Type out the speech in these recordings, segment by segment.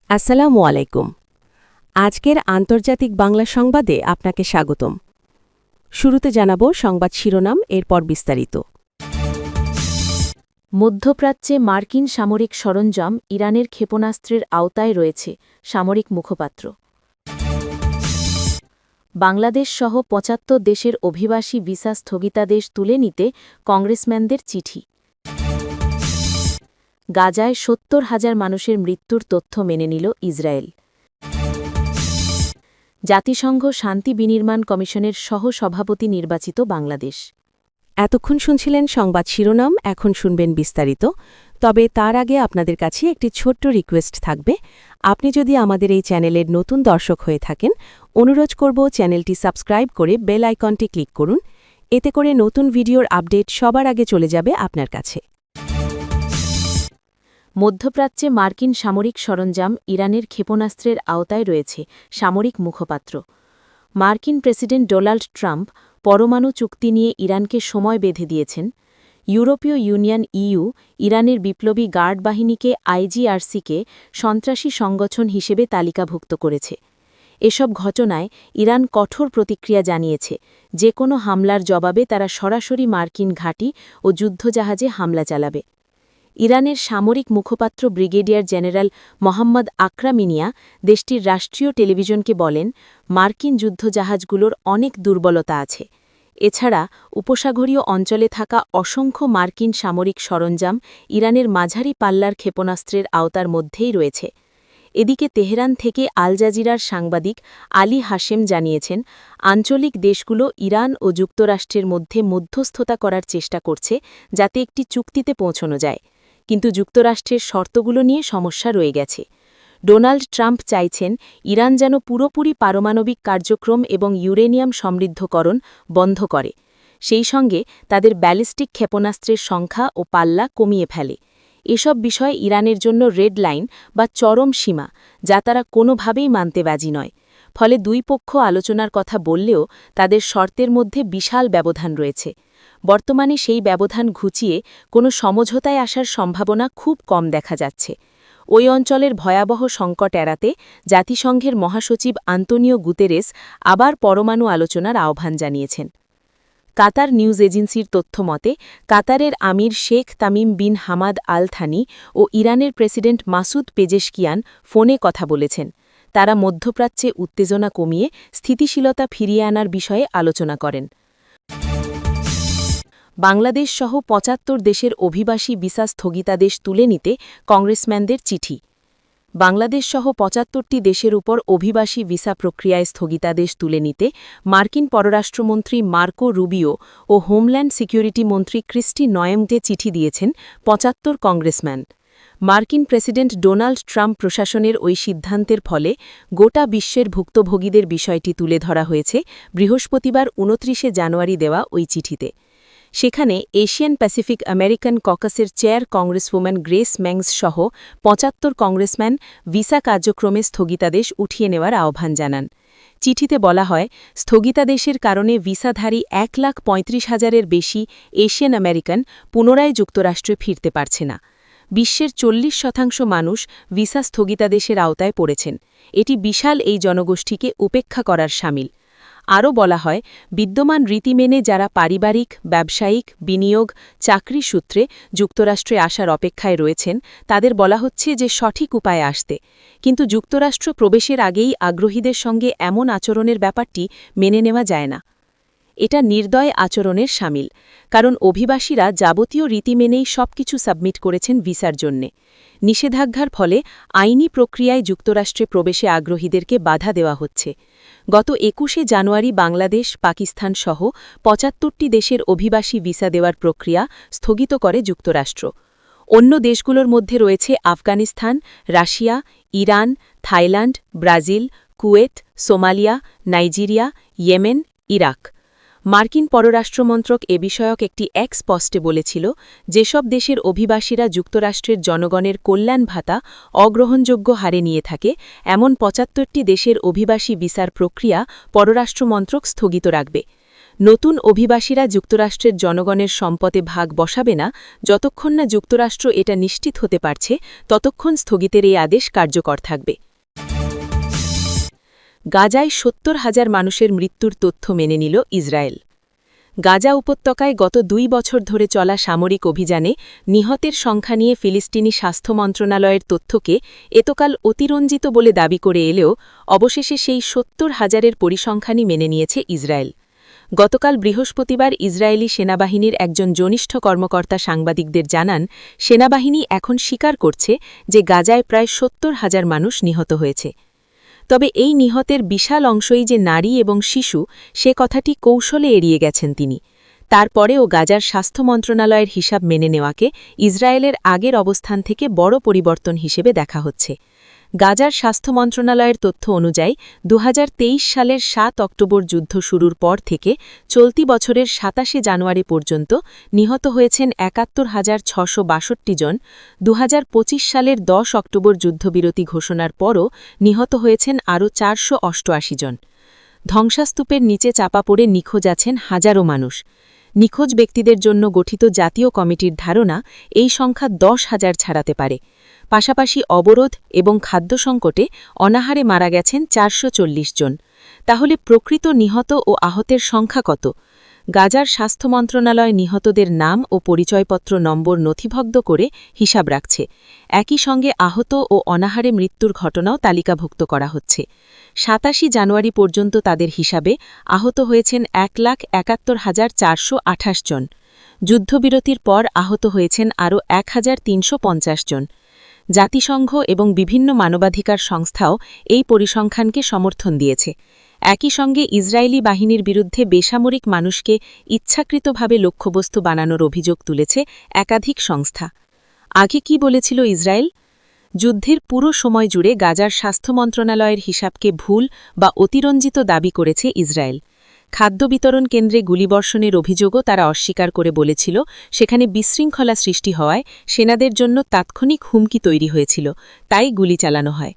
আসসালামু আলাইকুম। আজকের আন্তর্জাতিক বাংলা সংবাদে আপনাকে স্বাগতম। শুরুতে জানাব সংবাদ শিরোনাম, এরপর বিস্তারিত। মধ্যপ্রাচ্যে মার্কিন সামরিক সরঞ্জাম ইরানের ক্ষেপণাস্ত্রের আওতায় রয়েছে, সামরিক মুখপাত্র। বাংলাদেশ সহ ৭৫ দেশের অভিবাসী ভিসা স্থগিতাদেশ তুলে নিতে কংগ্রেসম্যানদের চিঠি। গাজায় ৭০,০০০ মানুষের মৃত্যুর তথ্য মেনে নিল ইসরায়েল। জাতিসংঘ শান্তি বিনির্মাণ কমিশনের সহ-সভাপতি নির্বাচিত বাংলাদেশ। এতক্ষণ শুনছিলেন সংবাদ শিরোনাম, এখন শুনবেন বিস্তারিত। তবে তার আগে আপনাদের কাছে একটি ছোট্ট রিকোয়েস্ট থাকবে। আপনি যদি আমাদের এই চ্যানেলের নতুন দর্শক হয়ে থাকেন, অনুরোধ করব চ্যানেলটি সাবস্ক্রাইব করে বেল আইকনটি ক্লিক করুন। এতে করে নতুন ভিডিওর আপডেট সবার আগে চলে যাবে আপনার কাছে। মধ্যপ্রাচ্যে মার্কিন সামরিক সরঞ্জাম ইরানের ক্ষেপণাস্ত্রের আওতায় রয়েছে, সামরিক মুখপাত্র। মার্কিন প্রেসিডেন্ট ডোনাল্ড ট্রাম্প পরমাণু চুক্তি নিয়ে ইরানকে সময় বেঁধে দিয়েছেন। ইউরোপীয় ইউনিয়ন ইরানের বিপ্লবী গার্ড বাহিনীকে আইজিআরসিকে সন্ত্রাসী সংগঠন হিসেবে তালিকাভুক্ত করেছে। এসব ঘটনায় ইরান কঠোর প্রতিক্রিয়া জানিয়েছে। যে কোনো হামলার জবাবে তারা সরাসরি মার্কিন ঘাঁটি ও যুদ্ধজাহাজে হামলা চালাবে। ইরানের সামরিক মুখপাত্র ব্রিগেডিয়ার জেনারেল মোহাম্মদ আকরামিনিয়া দেশটির রাষ্ট্রীয় টেলিভিশনকে বলেন, মার্কিন যুদ্ধজাহাজগুলোর অনেক দুর্বলতা আছে। এছাড়া উপসাগরীয় অঞ্চলে থাকা অসংখ্য মার্কিন সামরিক সরঞ্জাম ইরানের মাঝারি পাল্লার ক্ষেপণাস্ত্রের আওতার মধ্যেই রয়েছে। এদিকে তেহরান থেকে আল জাজিরার সাংবাদিক আলী হাশেম জানিয়েছেন, আঞ্চলিক দেশগুলো ইরান ও যুক্তরাষ্ট্রের মধ্যে মধ্যস্থতা করার চেষ্টা করছে যাতে একটি চুক্তিতে পৌঁছানো যায়। কিন্তু যুক্তরাষ্ট্রের শর্তগুলো নিয়ে সমস্যা রয়ে গেছে। ডোনাল্ড ট্রাম্প চাইছেন ইরান যেন পুরোপুরি পারমাণবিক কার্যক্রম এবং ইউরেনিয়াম সমৃদ্ধকরণ বন্ধ করে, সেই সঙ্গে তাদের ব্যালিস্টিক ক্ষেপণাস্ত্রের সংখ্যা ও পাল্লা কমিয়ে ফেলে। এসব বিষয় ইরানের জন্য রেড লাইন বা চরম সীমা, যা তারা কোনোভাবেই মানতে রাজি নয়। ফলে দুই পক্ষ আলোচনার কথা বললেও তাদের শর্তের মধ্যে বিশাল ব্যবধান রয়েছে। বর্তমানে সেই ব্যবধান ঘুচিয়ে কোনো সমঝোতায় আসার সম্ভাবনা খুব কম দেখা যাচ্ছে। ওই অঞ্চলের ভয়াবহ সংকট এড়াতে জাতিসংঘের মহাসচিব আন্তোনিও গুতেরেস আবার পরমাণু আলোচনার আহ্বান জানিয়েছেন। কাতার নিউজ এজেন্সির তথ্যমতে কাতারের আমির Sheikh Tamim bin Hamad Al Thani ও ইরানের প্রেসিডেন্ট মাসুদ পেজেশকিয়ান ফোনে কথা বলেছেন। তারা মধ্যপ্রাচ্যে উত্তেজনা কমিয়ে স্থিতিশীলতা ফিরিয়ে আনার বিষয়ে আলোচনা করেন। বাংলাদেশ সহ ৭৫ দেশের অভিবাসী ভিসা স্থগিতাদেশ তুলে নিতে কংগ্রেসম্যানদের চিঠি। বাংলাদেশ সহ ৭৫টি দেশের উপর অভিবাসী ভিসা প্রক্রিয়ায় স্থগিতাদেশ তুলে নিতে মার্কিন পররাষ্ট্রমন্ত্রী মার্কো রুবিও ও হোমল্যান্ড সিকিউরিটি মন্ত্রী ক্রিস্টি নয়েমকে চিঠি দিয়েছেন ৭৫ কংগ্রেসম্যান। মার্কিন প্রেসিডেন্ট ডোনাল্ড ট্রাম্প প্রশাসনের ওই সিদ্ধান্তের ফলে গোটা বিশ্বের ভুক্তভোগীদের বিষয়টি তুলে ধরা হয়েছে বৃহস্পতিবার ২৯ জানুয়ারি দেওয়া ওই চিঠিতে। সেখানে এশিয়ান প্যাসিফিক আমেরিকান ককাসের চেয়ার কংগ্রেসওম্যান গ্রেস ম্যাংস সহ ৭৫ কংগ্রেসম্যান ভিসা কার্যক্রমে স্থগিতাদেশ উঠিয়ে নেওয়ার আহ্বান জানান। চিঠিতে বলা হয়, স্থগিতাদেশের কারণে ভিসাধারী ১,৩৫,০০০-এর বেশি এশিয়ান আমেরিকান পুনরায় যুক্তরাষ্ট্রে ফিরতে পারছে না। বিশ্বের ৪০% মানুষ ভিসা স্থগিতাদেশের আওতায় পড়েছেন। এটি বিশাল এই জনগোষ্ঠীকে উপেক্ষা করার শামিল। আরও বলা হয়, বিদ্যমান রীতি মেনে যারা পারিবারিক, ব্যবসায়িক, বিনিয়োগ, চাকরি সূত্রে যুক্তরাষ্ট্রে আসার অপেক্ষায় রয়েছেন তাদের বলা হচ্ছে যে সঠিক উপায়ে আসতে, কিন্তু যুক্তরাষ্ট্র প্রবেশের আগেই আগ্রহীদের সঙ্গে এমন আচরণের ব্যাপারটি মেনে নেওয়া যায় না। এটা নির্দয় আচরণের শামিল, কারণ অভিবাসীরা যাবতীয় রীতি মেনেই সবকিছু সাবমিট করেছেন ভিসার জন্যে। নিষেধাজ্ঞার ফলে আইনি প্রক্রিয়ায় যুক্তরাষ্ট্রে প্রবেশে আগ্রহীদেরকে বাধা দেওয়া হচ্ছে। গত ২১ জানুয়ারি বাংলাদেশ, পাকিস্তান সহ ৭৫টি দেশের অভিবাসী ভিসা দেওয়ার প্রক্রিয়া স্থগিত করে যুক্তরাষ্ট্র। অন্য দেশগুলোর মধ্যে রয়েছে Afghanistan, Russia, Iran, Thailand, Brazil, Kuwait, Somalia, Nigeria, Yemen, Iraq. মার্কিন পররাষ্ট্রমন্ত্রক এ বিষয়ক একটি এক্স পোস্টে বলেছিল, যেসব দেশের অভিবাসীরা যুক্তরাষ্ট্রের জনগণের কল্যাণ ভাতা অগ্রহণযোগ্য হারে নিয়ে থাকে, এমন ৭৫টি দেশের অভিবাসী ভিসার প্রক্রিয়া পররাষ্ট্রমন্ত্রক স্থগিত রাখবে। নতুন অভিবাসীরা যুক্তরাষ্ট্রের জনগণের সম্পদে ভাগ বসাবে না, যতক্ষণ না যুক্তরাষ্ট্র এটা নিশ্চিত হতে পারছে ততক্ষণ স্থগিতের এই আদেশ কার্যকর থাকবে। গাজায় ৭০,০০০ মানুষের মৃত্যুর তথ্য মেনে নিল ইসরায়েল। গাজা উপত্যকায় গত ২ বছর ধরে চলা সামরিক অভিযানে নিহতের সংখ্যা নিয়ে ফিলিস্তিনি স্বাস্থ্য মন্ত্রণালয়ের তথ্যকে এতকাল অতিরঞ্জিত বলে দাবি করে এলেও অবশেষে সেই ৭০,০০০-এর পরিসংখ্যানই মেনে নিয়েছে ইসরায়েল। গতকাল বৃহস্পতিবার ইসরায়েলি সেনাবাহিনীর একজন জনিষ্ঠ কর্মকর্তা সাংবাদিকদের জানান, সেনাবাহিনী এখন স্বীকার করছে যে গাজায় প্রায় ৭০,০০০ মানুষ নিহত হয়েছে। তবে এই নিহতের বিশাল অংশই যে নারী এবং শিশু, সে কথাটি কৌশলে এড়িয়ে গেছেন তিনি। তারপরেও গাজার স্বাস্থ্য মন্ত্রণালয়ের হিসাব মেনে নেওয়াকে ইসরায়েলের আগের অবস্থান থেকে বড় পরিবর্তন হিসেবে দেখা হচ্ছে। গাজার স্বাস্থ্য মন্ত্রণালয়ের তথ্য অনুযায়ী ২০২৩ সালের ৭ অক্টোবর যুদ্ধ শুরুর পর থেকে চলতি বছরের ২৭ জানুয়ারি পর্যন্ত নিহত হয়েছেন ৭১,৬৬২ জন। ২০২৫ সালের ১০ অক্টোবর যুদ্ধবিরতি ঘোষণার পরও নিহত হয়েছেন আরও ৪৮৮ জন। ধ্বংসাস্তূপের নিচে চাপা পড়ে নিখোঁজ আছেন হাজারো মানুষ। নিখোঁজ ব্যক্তিদের জন্য গঠিত জাতীয় কমিটির ধারণা এই সংখ্যা ১০,০০০ ছাড়াতে পারে। পাশাপাশি অবরোধ এবং খাদ্য সংকটে অনাহারে মারা গেছেন ৪৪০ জন। তাহলে প্রকৃত নিহত ও আহতের সংখ্যা কত? গাজার স্বাস্থ্য মন্ত্রণালয় নিহতদের নাম ও পরিচয়পত্র নম্বর নথিভুক্ত করে হিসাব রাখছে। একই সঙ্গে আহত ও অনাহারে মৃত্যুর ঘটনাও তালিকাভুক্ত করা হচ্ছে। ২৭ জানুয়ারি পর্যন্ত তাদের হিসাবে আহত হয়েছেন ১,৭১,৪২৮ জন। যুদ্ধবিরতির পর আহত হয়েছেন আরও ১,৩৫০ জন। জাতিসংঘ এবং বিভিন্ন মানবাধিকার সংস্থাও এই পরিসংখ্যানকে সমর্থন দিয়েছে। একই সঙ্গে ইসরায়েলি বাহিনীর বিরুদ্ধে বেসামরিক মানুষকে ইচ্ছাকৃতভাবে লক্ষ্যবস্তু বানানোর অভিযোগ তুলেছে একাধিক সংস্থা। আগে কি বলেছিল ইসরায়েল? যুদ্ধের পুরো সময় জুড়ে গাজার স্বাস্থ্য মন্ত্রণালয়ের হিসাবকে ভুল বা অতিরঞ্জিত দাবি করেছে ইসরায়েল। খাদ্য বিতরণ কেন্দ্রে গুলিবর্ষণের অভিযোগও তারা অস্বীকার করে বলেছিল সেখানে বিশৃঙ্খলা সৃষ্টি হওয়ায় সেনাদের জন্য তাৎক্ষণিক হুমকি তৈরি হয়েছিল, তাই গুলি চালানো হয়।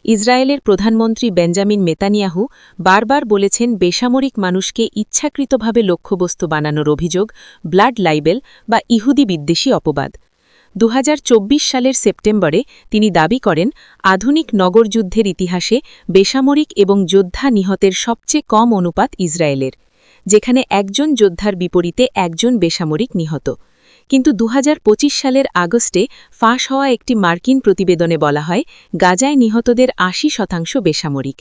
ইসরায়েলের প্রধানমন্ত্রী বেঞ্জামিন নেতানিয়াহু বারবার বলেছেন বেসামরিক মানুষকে ইচ্ছাকৃতভাবে লক্ষ্যবস্তু বানানোর অভিযোগ ব্লাড লাইবেল বা ইহুদি বিদ্বেষী অপবাদ। ২০২৪ সালের সেপ্টেম্বরে তিনি দাবি করেন, আধুনিক নগরযুদ্ধের ইতিহাসে বেসামরিক এবং যোদ্ধা নিহতের সবচেয়ে কম অনুপাত ইসরায়েলের, যেখানে একজন যোদ্ধার বিপরীতে একজন বেসামরিক নিহত। কিন্তু ২০২৫ সালের আগস্টে ফাঁস হওয়া একটি মার্কিন প্রতিবেদনে বলা হয়, গাজায় নিহতদের ৮০% বেসামরিক।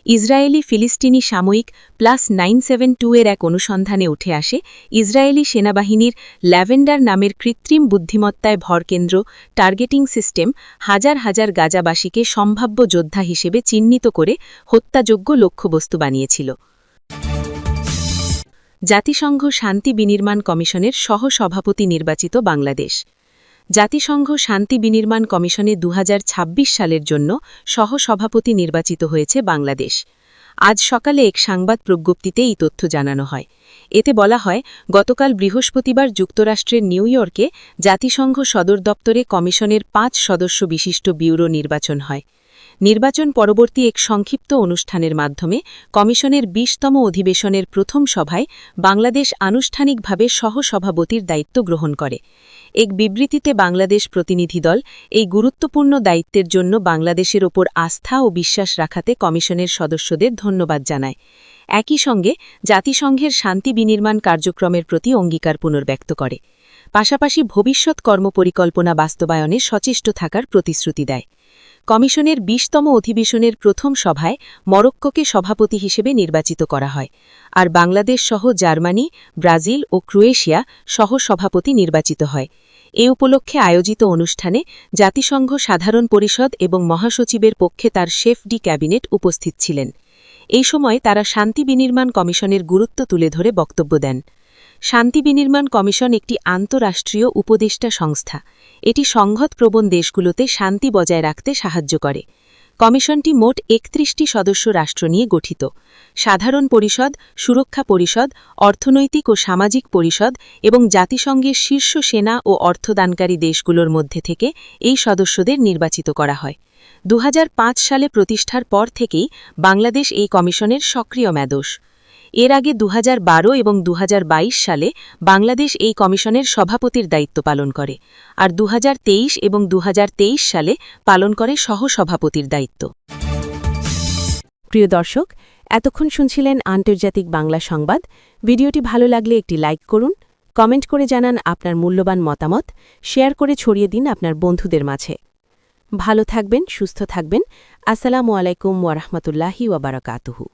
ইসরায়েলি ফিলিস্তিনি সাময়িক +972-এর এক অনুসন্ধানে উঠে আসে, ইসরায়েলি সেনাবাহিনীর ল্যাভেন্ডার নামের কৃত্রিম বুদ্ধিমত্তায় ভরকেন্দ্র টার্গেটিং সিস্টেম হাজার হাজার গাজাবাসীকে সম্ভাব্য যোদ্ধা হিসেবে চিহ্নিত করে হত্যাযোগ্য লক্ষ্যবস্তু বানিয়েছিল। জাতিসংঘ শান্তি বিনির্মাণ কমিশনের সহ-সভাপতি নির্বাচিত বাংলাদেশ। জাতিসংঘ শান্তি বিনির্মাণ কমিশনে ২০২৬ সালের জন্য সহ-সভাপতি নির্বাচিত হয়েছে বাংলাদেশ। আজ সকালে এক সংবাদ প্রজ্ঞপ্তিতে এই তথ্য জানানো হয়। এতে বলা হয়, গতকাল বৃহস্পতিবার যুক্তরাষ্ট্রের নিউ ইয়র্কে জাতিসংঘ সদর দপ্তরে কমিশনের ৫ সদস্য বিশিষ্ট ব্যুরো নির্বাচন হয়। নির্বাচন পরবর্তী এক সংক্ষিপ্ত অনুষ্ঠানের মাধ্যমে কমিশনের ২০তম অধিবেশনের প্রথম সভায় বাংলাদেশ আনুষ্ঠানিকভাবে সহ-সভাপতির দায়িত্ব গ্রহণ করে। এক বিবৃতিতে বাংলাদেশ প্রতিনিধিদল এই গুরুত্বপূর্ণ দায়িত্বের জন্য বাংলাদেশের ওপর আস্থা ও বিশ্বাস রাখাতে কমিশনের সদস্যদের ধন্যবাদ জানায়। একই সঙ্গে জাতিসংঘের শান্তি বিনির্মাণ কার্যক্রমের প্রতি অঙ্গীকার পুনর্ব্যক্ত করে। পাশাপাশি ভবিষ্যৎ কর্মপরিকল্পনা বাস্তবায়নে সচেষ্ট থাকার প্রতিশ্রুতি দেয়। কমিশনের ২০তম অধিবেশনের প্রথম সভায় মরক্কোকে সভাপতি হিসেবে নির্বাচিত করা হয়, আর বাংলাদেশ সহ জার্মানি, ব্রাজিল ও ক্রোয়েশিয়া সহ-সভাপতি নির্বাচিত হয়। এ উপলক্ষে আয়োজিত অনুষ্ঠানে জাতিসংঘ সাধারণ পরিষদ এবং মহাসচিবের পক্ষে তার শেফ ডি ক্যাবিনেট উপস্থিত ছিলেন। এই সময় তারা শান্তি বিনির্মাণ কমিশনের গুরুত্ব তুলে ধরে বক্তব্য দেন। শান্তি বিনির্মাণ কমিশন একটি আন্তঃরাষ্ট্রীয় উপদেষ্টা সংস্থা। এটি সংঘাতপ্রবণ দেশগুলোতে শান্তি বজায় রাখতে সাহায্য করে। কমিশনটি মোট ৩১টি সদস্য রাষ্ট্র নিয়ে গঠিত। সাধারণ পরিষদ, সুরক্ষা পরিষদ, অর্থনৈতিক ও সামাজিক পরিষদ এবং জাতিসংঘের শীর্ষ সেনা ও অর্থদানকারী দেশগুলোর মধ্যে থেকে এই সদস্যদের নির্বাচিত করা হয়। ২০০৫ সালে প্রতিষ্ঠার পর থেকেই বাংলাদেশ এই কমিশনের সক্রিয় মেদস। এর আগে 2012 এবং 2022 সালে বাংলাদেশ এই কমিশনের সভাপতির দায়িত্ব পালন করে, আর 2023 এবং 2023 সালে পালন করে সহসভাপতির দায়িত্ব। প্রিয় দর্শক, এতক্ষণ শুনছিলেন আন্তর্জাতিক বাংলা সংবাদ। ভিডিওটি ভালো লাগলে একটি লাইক করুন, কমেন্ট করে জানান আপনার মূল্যবান মতামত, শেয়ার করে ছড়িয়ে দিন আপনার বন্ধুদের মাঝে। ভালো থাকবেন, সুস্থ থাকবেন। আসসালামু আলাইকুম ওয়া রাহমাতুল্লাহি ওয়া বারাকাতুহু।